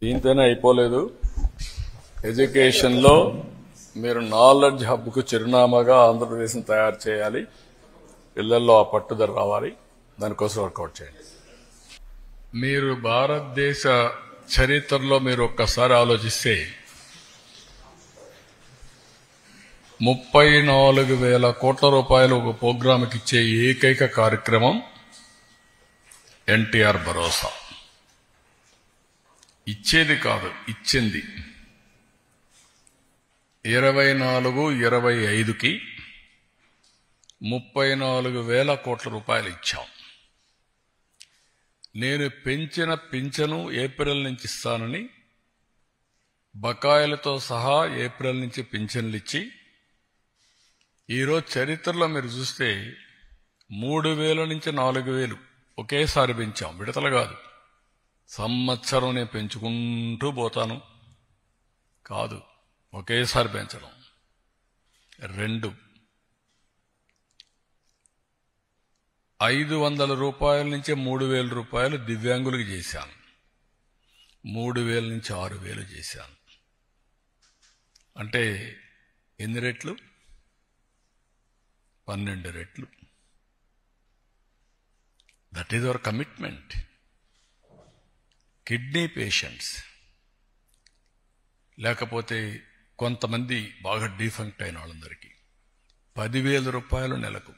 దీంతోనే అయిపోలేదు. ఎడ్యుకేషన్ లో మీరు నాలెడ్జ్ హబ్ కు చిరునామాగా ఆంధ్రప్రదేశ్ తయారు చేయాలి. పిల్లల్లో ఆ పట్టుదల రావాలి. దానికోసం వర్కౌట్ చేయండి. మీరు భారతదేశ చరిత్రలో మీరు ఒక్కసారి ఆలోచిస్తే 34,000 కోట్ల రూపాయలు ఒక ప్రోగ్రాంకి ఇచ్చే ఏకైక కార్యక్రమం ఎన్టీఆర్ భరోసా. ఇచ్చేది కాదు, ఇచ్చింది. 24-25కి 34,000 కోట్ల రూపాయలు ఇచ్చాం. నేను పెంచిన పింఛను ఏప్రిల్ నుంచి ఇస్తానని బకాయిలతో సహా ఏప్రిల్ నుంచి పింఛన్లు ఇచ్చి ఈరోజు చరిత్రలో మీరు చూస్తే 3,000 నుంచి 4,000 ఒకేసారి పెంచాం. విడతలు కాదు. సంవత్సరం నేను పెంచుకుంటూ పోతాను కాదు, ఒకేసారి పెంచడం. 2, 500 రూపాయల నుంచి 3,000 రూపాయలు దివ్యాంగులకు చేశాను. 3,000 నుంచి 6,000 చేశాను. అంటే ఎన్ని రెట్లు? 12 రెట్లు. That is our commitment. Kidney patients లేకపోతే కొంతమంది బాగా డిఫంక్ట్ అయిన వాళ్ళందరికీ 10,000 రూపాయలు నెలకు,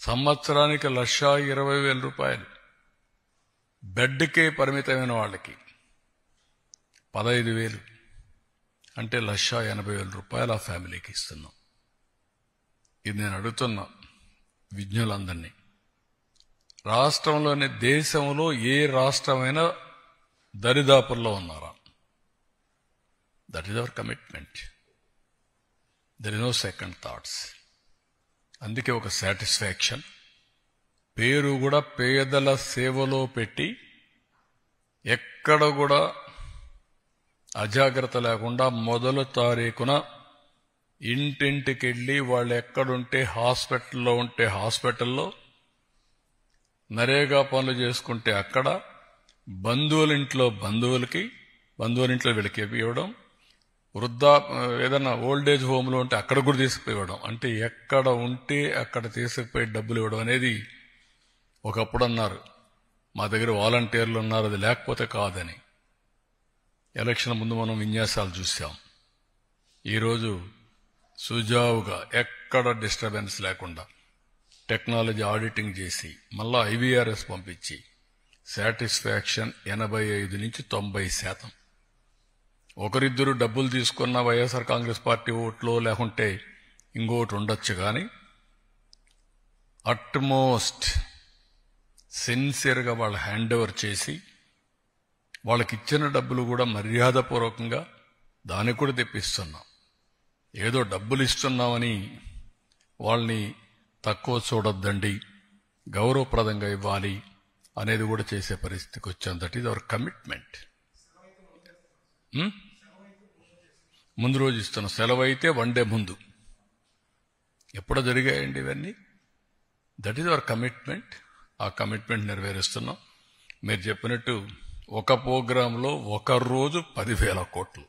సంవత్సరానికి 1,20,000 రూపాయలు. బెడ్కే పరిమితమైన వాళ్ళకి 15,000 అంటే 1,80,000 రూపాయలు ఆ ఫ్యామిలీకి ఇస్తున్నాం. ఇది నేను అడుగుతున్నా విజ్ఞులందరినీ. రాష్ట్రంలోని దేశంలో ఏ రాష్ట్రమైనా దరిదాపుల్లో ఉన్నారా? That is our commitment. There is no second thoughts. అందుకే ఒక సాటిస్ఫాక్షన్. పేరు కూడా పేదల సేవలో పెట్టి ఎక్కడ కూడా అజాగ్రత్త లేకుండా మొదటి తారీఖున ఇంటింటికెళ్ళి వాళ్ళు ఎక్కడుంటే హాస్పిటల్లో ఉంటే హాస్పిటల్లో, నరేగా పనులు చేసుకుంటే అక్కడ, బంధువులింట్లో వీళ్ళకి ఇవ్వడం, ఏదైనా ఓల్డేజ్ హోమ్లో ఉంటే అక్కడ కూడా తీసుకుపోవడం. అంటే ఎక్కడ ఉంటే అక్కడ తీసుకుపోయి డబ్బులు ఇవ్వడం అనేది. ఒకప్పుడు అన్నారు మా దగ్గర వాలంటీర్లు ఉన్నారు, అది లేకపోతే కాదని. ఎలక్షన్ ముందు మనం విన్యాసాలు చూసాం. ఈరోజు సుజావుగా ఎక్కడ డిస్టర్బెన్స్ లేకుండా టెక్నాలజీ ఆడిటింగ్ చేసి మళ్ళా ఐవీఆర్ఎస్ పంపించి సాటిస్ఫాక్షన్ 85 నుంచి 90%. ఒకరిద్దరు డబ్బులు తీసుకున్న వైఎస్ఆర్ కాంగ్రెస్ పార్టీ ఓట్లో లేకుంటే ఇంకోటి ఉండొచ్చు, కానీ అట్మోస్ట్ సిన్సియర్గా వాళ్ళు హ్యాండ్ ఓవర్ చేసి వాళ్ళకి ఇచ్చిన డబ్బులు కూడా మర్యాదపూర్వకంగా దానికి కూడా తెప్పిస్తున్నాం. ఏదో డబ్బులు ఇస్తున్నామని వాళ్ళని తక్కువ చూడొద్దండి, గౌరవప్రదంగా ఇవ్వాలి అనేది కూడా చేసే పరిస్థితికి వచ్చాం. That is our commitment. ముందు రోజు ఇస్తున్నాం. సెలవు అయితే 1 డే ముందు. ఎప్పుడో జరిగాయండి ఇవన్నీ. That is our commitment. ఆ కమిట్మెంట్ నెరవేరుస్తున్నాం. మీరు చెప్పినట్టు ఒక ప్రోగ్రాంలో ఒక రోజు 10,000 కోట్లు,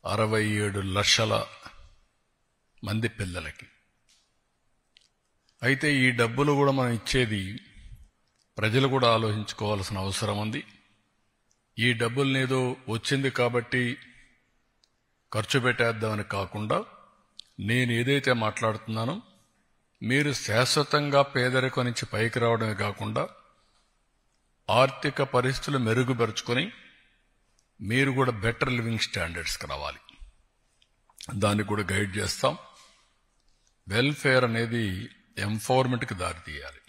67 లక్షల మంది పిల్లలకి. అయితే ఈ డబ్బులు కూడా మనం ఇచ్చేది ప్రజలు కూడా ఆలోచించుకోవాల్సిన అవసరం ఉంది. ఈ డబ్బులనేదో వచ్చింది కాబట్టి ఖర్చు పెట్టేద్దామని కాకుండా, నేను ఏదైతే మాట్లాడుతున్నానో మీరు శాశ్వతంగా పేదరికం నుంచి పైకి రావడమే కాకుండా ఆర్థిక పరిస్థితులు మెరుగుపరుచుకొని మీరు కూడా బెటర్ లివింగ్ స్టాండర్డ్స్కి రావాలి. దాన్ని కూడా గైడ్ చేస్తాం. వెల్ఫేర్ అనేది ఎంపవర్మెంట్కి దారితీయాలి.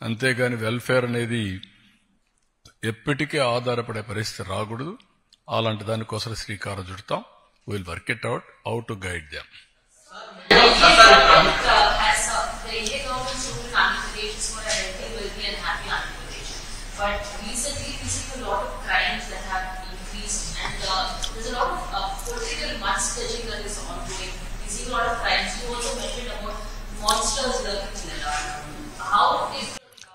అంతేగాని వెల్ఫేర్ అనేది ఎప్పటికీ ఆధారపడే పరిస్థితి రాకూడదు. అలాంటి దానికోసం శ్రీకారం చుడతాం. Will work it out how to guide them. But recently we see a lot of crimes that have increased, and there's a lot of political mudslinging that is ongoing. We see a lot of crimes. You also mentioned about monsters lurking in the dark. How is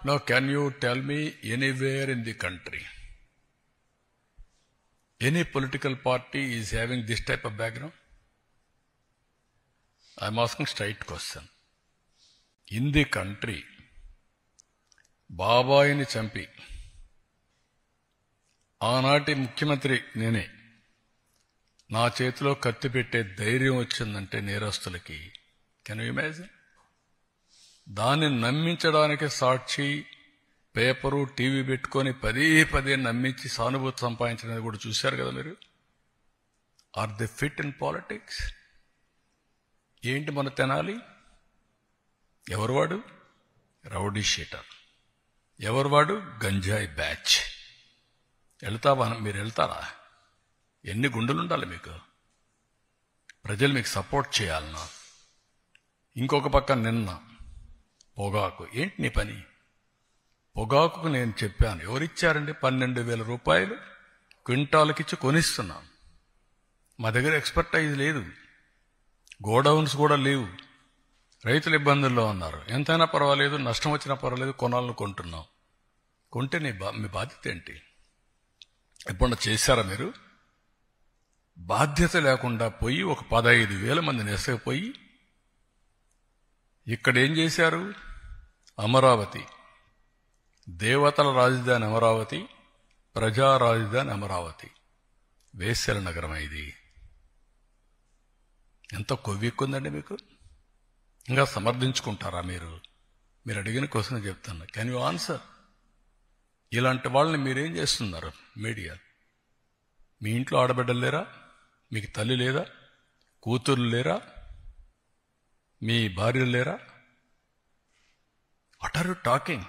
Now, can you tell me anywhere in the country, any political party is having this type of background? I'm asking straight question. In the country, బాబాయిని చంపి ఆనాటి ముఖ్యమంత్రి నేనే, నా చేతిలో కత్తి పెట్టే ధైర్యం వచ్చిందంటే నేరస్తులకి, కెన్ యూ ఇమాజిన్? దాన్ని నమ్మించడానికి సాక్షి, పేపరు, టీవీ పెట్టుకొని పదే నమ్మించి సానుభూతి సంపాదించడానికి కూడా చూశారు కదా మీరు. Are they fit in politics? ఏంటి మన తెనాలి? ఎవరు వాడు? Rowdy sheeter. ఎవరు వాడు? గంజాయి బ్యాచ్. మీరు వెళ్తారా? ఎన్ని గుండెలుండాలి మీకు? ప్రజలు మీకు సపోర్ట్ చేయాలన్నా. ఇంకొక పక్క నిన్న పొగాకు. ఏంటి నీ పని? పొగాకుకు నేను చెప్పాను, ఎవరిచ్చారండి? 12,000 రూపాయలు క్వింటాల్కిచ్చి కొనిస్తున్నాం. మా దగ్గర ఎక్స్పర్టైజ్ లేదు, గోడౌన్స్ కూడా లేవు, రైతులు ఇబ్బందుల్లో ఉన్నారు. ఎంతైనా పర్వాలేదు, నష్టం వచ్చినా పర్వాలేదు, కొనాలను కొంటున్నాం. కొంటే మీ బాధ్యత ఏంటి? ఎప్పుడన్నా చేశారా మీరు? బాధ్యత లేకుండా పోయి ఒక 15,000 మందిని ఎసగిపోయి ఇక్కడ ఏం చేశారు? అమరావతి, దేవతల రాజధాని అమరావతి, ప్రజా రాజధాని అమరావతి, వేశ్యల నగరం. ఇది ఎంత కొవ్వెక్కుందండి మీకు? ఇంకా సమర్థించుకుంటారా మీరు? మీరు అడిగిన క్వశ్చన్ చెప్తాను, కెన్ యూ ఆన్సర్? ఇలాంటి వాళ్ళని మీరేం చేస్తున్నారు? మీడియా. మీ ఇంట్లో ఆడబిడ్డలు లేరా? మీకు తల్లి లేదా? కూతుర్లు లేరా? మీ భార్యలు లేరా? What are you talking?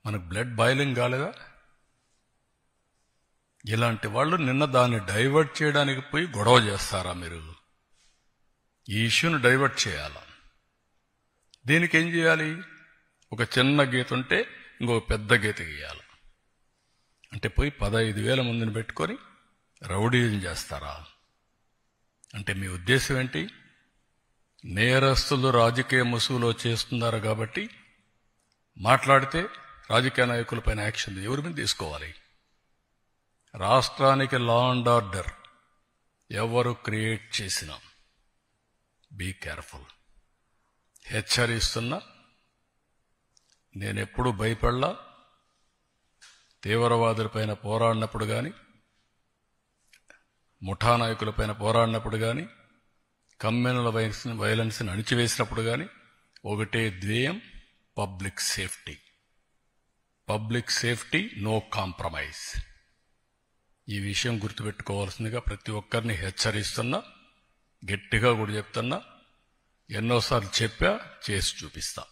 మనకు బ్లడ్ బాయిలింగ్ కాలేదా? ఇలాంటి వాళ్ళు నిన్న దాన్ని డైవర్ట్ చేయడానికి పోయి గొడవ చేస్తారా మీరు? ఈ ఇష్యూను డైవర్ట్ చేయాలా? దీనికి ఏం చేయాలి? ఒక చిన్న గీత ఉంటే ఇంకొక పెద్ద గీత గీయాలి. అంటే పోయి 15,000 మందిని పెట్టుకొని రౌడీజం చేస్తారా? అంటే మీ ఉద్దేశం ఏంటి? నేరస్తులు రాజకీయ ముసుగులో చేస్తున్నారు కాబట్టి మాట్లాడితే రాజకీయ నాయకులపైన యాక్షన్ ఎవరి మీద తీసుకోవాలి? రాష్ట్రానికి లా అండ్ ఆర్డర్ ఎవరు క్రియేట్ చేసినా బీ కేర్ఫుల్. హెచ్చరిస్తున్నా, నేనెప్పుడు భయపడలా. తీవ్రవాదులపైన పోరాడినప్పుడు కానీ, ముఠా నాయకులపైన పోరాడినప్పుడు కానీ, కమ్యూనల్ వైలెన్స్ని అణిచివేసినప్పుడు కానీ ఒకటే ధ్యేయం, public safety. Public safety, no compromise. ఈ విషయం గుర్తుపెట్టుకోవాల్సిందిగా ప్రతి ఒక్కరిని హెచ్చరిస్తున్నా, గట్టిగా కూడా చెప్తున్నా. ఎన్నోసార్లు చెప్పా, చేసి చూపిస్తా.